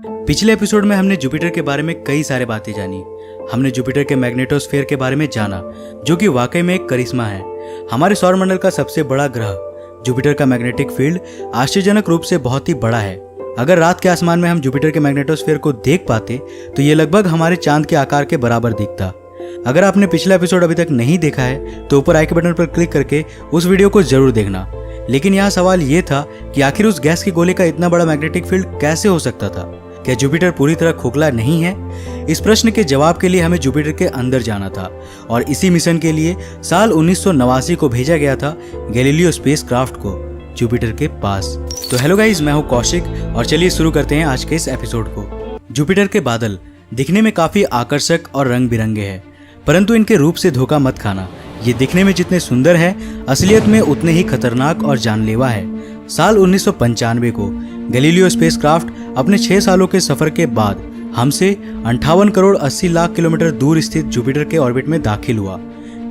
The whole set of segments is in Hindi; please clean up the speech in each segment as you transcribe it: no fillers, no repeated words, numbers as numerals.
पिछले एपिसोड में हमने जुपिटर के बारे में कई सारे बातें जानी। हमने जुपिटर के मैग्नेटोस्फीयर के बारे में जाना, जो कि वाकई में एक करिश्मा है। हमारे सौरमंडल का सबसे बड़ा ग्रह जुपिटर का मैग्नेटिक फील्ड आश्चर्यजनक रूप से बहुत ही बड़ा है। अगर रात के आसमान में हम जुपिटर के मैग्नेटोस्फीयर को देख पाते तो ये लगभग हमारे चांद के आकार के बराबर दिखता। अगर आपने पिछला एपिसोड अभी तक नहीं देखा है तो ऊपर आई के बटन पर क्लिक करके उस वीडियो को जरूर देखना। लेकिन यहाँ सवाल ये था कि आखिर उस गैस के गोले का इतना बड़ा मैग्नेटिक फील्ड कैसे हो सकता था? क्या जुपिटर पूरी तरह खोखला नहीं है? इस प्रश्न के जवाब के लिए हमें जुपिटर के अंदर जाना था और इसी मिशन के लिए साल 1989 को भेजा गया था गैलीलियो स्पेसक्राफ्ट को जुपिटर के पास। तो हेलो गाइस, मैं हूं कौशिक और चलिए शुरू करते हैं आज के इस एपिसोड को। जुपिटर के बादल दिखने में काफी आकर्षक और रंग बिरंगे हैं, परंतु इनके रूप से धोखा मत खाना। ये दिखने में जितने सुंदर है, असलियत में उतने ही खतरनाक और जानलेवा है। साल 1995 को गैलीलियो स्पेसक्राफ्ट अपने 6 सालों के सफर के बाद हमसे 58 करोड़ 80 लाख किलोमीटर दूर स्थित जुपिटर के ऑर्बिट में दाखिल हुआ।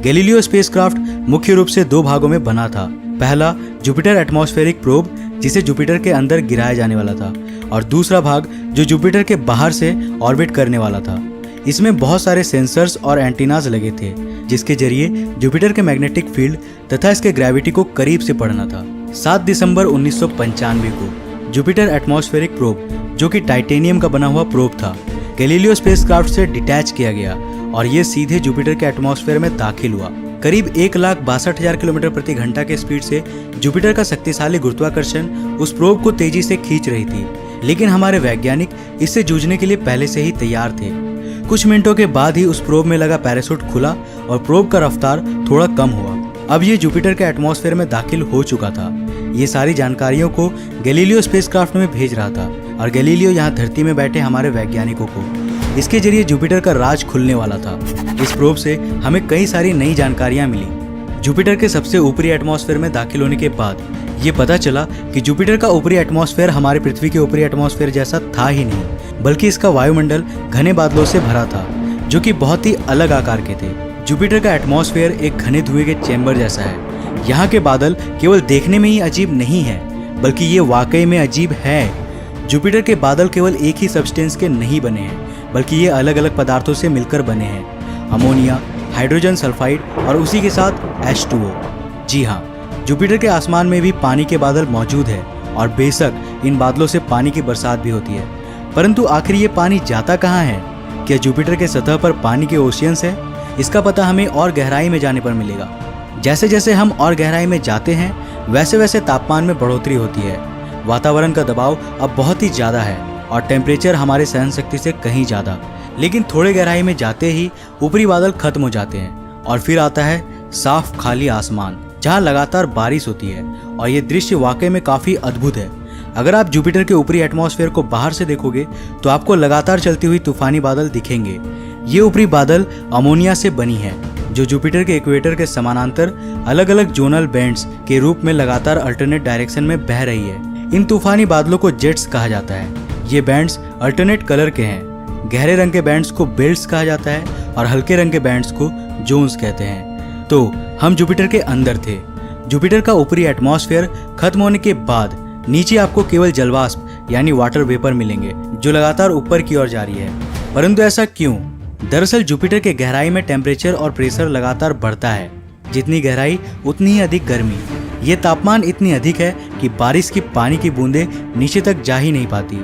गैलीलियो स्पेसक्राफ्ट मुख्य रूप से 2 भागों में बना था। पहला जुपिटर एटमॉस्फेरिक प्रोब, जिसे जुपिटर के अंदर गिराया जाने वाला था, और दूसरा भाग जो जुपिटर के बाहर से ऑर्बिट करने वाला था। इसमें बहुत सारे सेंसर्स और एंटीनास लगे थे, जिसके जरिए जुपिटर के मैग्नेटिक फील्ड तथा इसके ग्रेविटी को करीब से पढ़ना था। 7 दिसंबर 1995 को जुपिटर एटमॉस्फेरिक प्रोब, जो कि टाइटेनियम का बना हुआ प्रोब था, गैलीलियो स्पेसक्राफ्ट से डिटैच किया गया और ये सीधे जुपिटर के एटमॉस्फेयर में दाखिल हुआ। करीब 1,62,000 किलोमीटर प्रति घंटा के स्पीड से जुपिटर का शक्तिशाली गुरुत्वाकर्षण उस प्रोब को तेजी से खींच रही थी, लेकिन हमारे वैज्ञानिक इससे जूझने के लिए पहले से ही तैयार थे। कुछ मिनटों के बाद ही उस प्रोब में लगा पैराशूट खुला और प्रोब का रफ्तार थोड़ा कम हुआ। अब ये जुपिटर के एटमॉस्फेयर में दाखिल हो चुका था। ये सारी जानकारियों को गैलीलियो स्पेसक्राफ्ट में भेज रहा था और गैलीलियो यहाँ धरती में बैठे हमारे वैज्ञानिकों को इसके जरिए जुपिटर का राज खुलने वाला था। इस प्रोब से हमें कई सारी नई जानकारियां मिली। जुपिटर के सबसे ऊपरी एटमॉस्फेयर में दाखिल होने के बाद ये पता चला कि जुपिटर का ऊपरी एटमॉस्फेयर हमारे पृथ्वी के ऊपरी एटमॉस्फेयर जैसा था ही नहीं, बल्कि इसका वायुमंडल घने बादलों से भरा था, जो कि बहुत ही अलग आकार के थे। जुपिटर का एटमॉस्फेयर एक घने धुएं के चैम्बर जैसा है। यहाँ के बादल केवल देखने में ही अजीब नहीं है, बल्कि ये वाकई में अजीब है। जुपिटर के बादल केवल एक ही सब्सटेंस के नहीं बने हैं, बल्कि ये अलग अलग पदार्थों से मिलकर बने हैं। अमोनिया, हाइड्रोजन सल्फाइड और उसी के साथ H2O। जी हाँ, जुपिटर के आसमान में भी पानी के बादल मौजूद है और बेशक इन बादलों से पानी की बरसात भी होती है, परंतु आखिर ये पानी जाता कहाँ है? क्या जुपिटर के सतह पर पानी के ओशियंस है? इसका पता हमें और गहराई में जाने पर मिलेगा। जैसे जैसे हम और गहराई में जाते हैं, वैसे वैसे तापमान में बढ़ोतरी होती है। वातावरण का दबाव अब बहुत ही ज़्यादा है और टेम्परेचर हमारे सहन शक्ति से कहीं ज़्यादा। लेकिन थोड़े गहराई में जाते ही ऊपरी बादल खत्म हो जाते हैं और फिर आता है साफ खाली आसमान, जहाँ लगातार बारिश होती है और ये दृश्य वाकई में काफ़ी अद्भुत है। अगर आप जुपिटर के ऊपरी एटमॉस्फेयर को बाहर से देखोगे तो आपको लगातार चलती हुई तूफानी बादल दिखेंगे। ये ऊपरी बादल अमोनिया से बनी है, जो जुपिटर के इक्वेटर के समानांतर अलग अलग जोनल बैंड्स के रूप में लगातार अल्टरनेट डायरेक्शन में बह रही है। इन तूफानी बादलों को जेट्स कहा जाता है। ये बैंड्स अल्टरनेट कलर के हैं। गहरे रंग के बैंड्स को बेल्ट्स कहा जाता है और हल्के रंग के बैंड्स को जोन्स कहते हैं। तो हम जुपिटर के अंदर थे। जुपिटर का ऊपरी एटमॉस्फेयर खत्म होने के बाद नीचे आपको केवल जलवाष्प यानी वाटर वेपर मिलेंगे, जो लगातार ऊपर की ओर जा रही है। परंतु ऐसा क्यों? दरअसल जुपिटर के गहराई में टेम्परेचर और प्रेशर लगातार बढ़ता है। जितनी गहराई उतनी ही अधिक गर्मी। ये तापमान इतनी अधिक है कि बारिश की पानी की बूंदें नीचे तक जा ही नहीं पाती।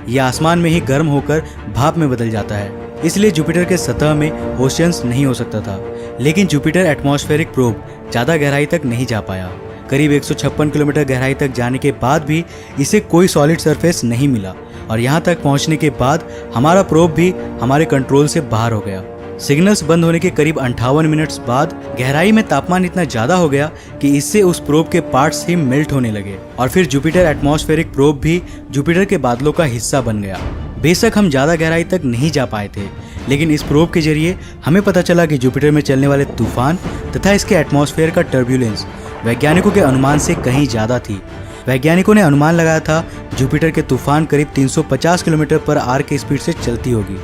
ये आसमान में ही गर्म होकर भाप में बदल जाता है। इसलिए जुपिटर के सतह में ओशियंस नहीं हो सकता था। लेकिन जुपिटर एटमॉस्फेरिक प्रोब ज़्यादा गहराई तक नहीं जा पाया। करीब 156 किलोमीटर गहराई तक जाने के बाद भी इसे कोई सॉलिड सरफेस नहीं मिला और यहाँ तक पहुँचने के बाद हमारा प्रोब भी हमारे कंट्रोल से बाहर हो गया। सिग्नल्स बंद होने के करीब 58 मिनट्स बाद गहराई में तापमान इतना ज़्यादा हो गया कि इससे उस प्रोब के पार्ट्स ही मेल्ट होने लगे और फिर जुपिटर एटमॉस्फेरिक प्रोब भी जुपिटर के बादलों का हिस्सा बन गया। बेशक हम ज़्यादा गहराई तक नहीं जा पाए थे, लेकिन इस प्रोब के जरिए हमें पता चला कि जुपिटर में चलने वाले तूफान तथा इसके एटमॉस्फेयर का टर्ब्यूलेंस वैज्ञानिकों के अनुमान से कहीं ज़्यादा थी। वैज्ञानिकों ने अनुमान लगाया था जुपिटर के तूफान करीब 350 किलोमीटर पर आवर की स्पीड से चलती होगी,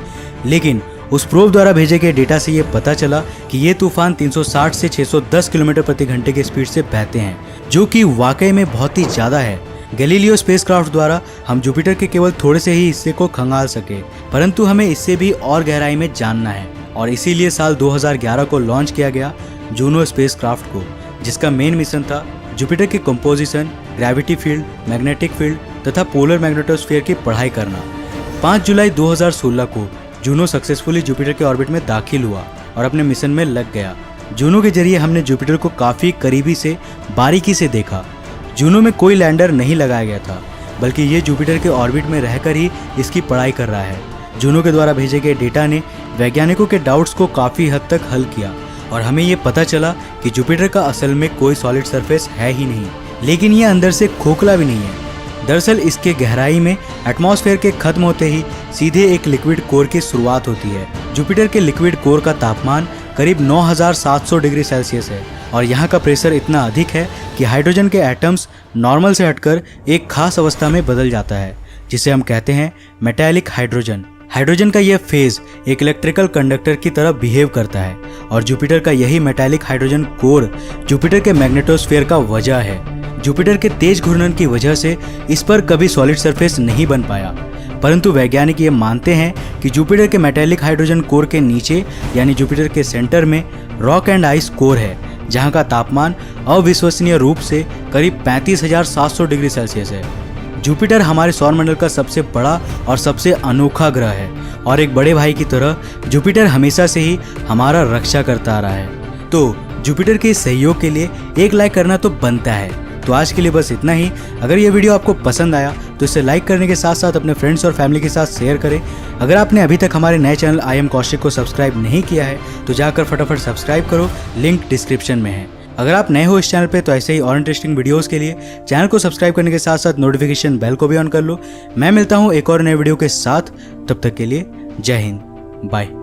लेकिन उस प्रोब द्वारा भेजे गए डेटा से ये पता चला कि ये तूफान 360 से 610 किलोमीटर प्रति घंटे की स्पीड से बहते हैं, जो कि वाकई में बहुत ही ज़्यादा है। गैलीलियो स्पेसक्राफ्ट द्वारा हम जुपिटर के केवल थोड़े से ही हिस्से को खंगाल सके, परंतु हमें इससे भी और गहराई में जानना है और इसीलिए साल 2011 को लॉन्च किया गया जूनो स्पेसक्राफ्ट को, जिसका मेन मिशन था जुपिटर के composition, gravity field, magnetic field तथा पोलर मैग्नेटोस्फीयर की पढ़ाई करना। 5 जुलाई 2016 को जूनो सक्सेसफुली जुपिटर के ऑर्बिट में दाखिल हुआ और अपने मिशन में लग गया। जूनो के जरिए हमने जुपिटर को काफ़ी करीबी से बारीकी से देखा। जूनो में कोई लैंडर नहीं लगाया गया था, बल्कि ये जुपिटर के ऑर्बिट में रहकर ही इसकी पढ़ाई कर रहा है। जूनो के द्वारा भेजे गए डेटा ने वैज्ञानिकों के डाउट्स को काफ़ी हद तक हल किया और हमें ये पता चला कि जुपिटर का असल में कोई सॉलिड सरफेस है ही नहीं, लेकिन ये अंदर से खोखला भी नहीं है। दरअसल इसके गहराई में एटमॉस्फेयर के खत्म होते ही सीधे एक लिक्विड कोर की शुरुआत होती है। जुपिटर के लिक्विड कोर का तापमान करीब 9700 डिग्री सेल्सियस है और यहाँ का प्रेशर इतना अधिक है कि हाइड्रोजन के एटम्स नॉर्मल से हटकर एक खास अवस्था में बदल जाता है, जिसे हम कहते हैं मेटालिक हाइड्रोजन। हाइड्रोजन का यह फेज एक इलेक्ट्रिकल कंडक्टर की तरह बिहेव करता है और जुपिटर का यही मेटालिक हाइड्रोजन कोर जुपिटर के मैग्नेटोस्फीयर का वजह है। जुपिटर के तेज घूर्णन की वजह से इस पर कभी सॉलिड सरफेस नहीं बन पाया, परंतु वैज्ञानिक ये मानते हैं कि जुपिटर के मेटालिक हाइड्रोजन कोर के नीचे यानी जुपिटर के सेंटर में रॉक एंड आइस कोर है, जहां का तापमान अविश्वसनीय रूप से करीब 35,700 डिग्री सेल्सियस है। जुपिटर हमारे सौरमंडल का सबसे बड़ा और सबसे अनोखा ग्रह है और एक बड़े भाई की तरह जुपिटर हमेशा से ही हमारा रक्षा करता आ रहा है। तो जुपिटर के सहयोग के लिए एक लाइक करना तो बनता है। तो आज के लिए बस इतना ही। अगर ये वीडियो आपको पसंद आया तो इसे लाइक करने के साथ साथ अपने फ्रेंड्स और फैमिली के साथ शेयर करें। अगर आपने अभी तक हमारे नए चैनल आई एम कौशिक को सब्सक्राइब नहीं किया है तो जाकर फटाफट सब्सक्राइब करो, लिंक डिस्क्रिप्शन में है। अगर आप नए हो इस चैनल पे तो ऐसे ही और इंटरेस्टिंग वीडियोस के लिए चैनल को सब्सक्राइब करने के साथ साथ नोटिफिकेशन बेल को भी ऑन कर लो। मैं मिलता हूँ एक और नए वीडियो के साथ, तब तक के लिए जय हिंद, बाय।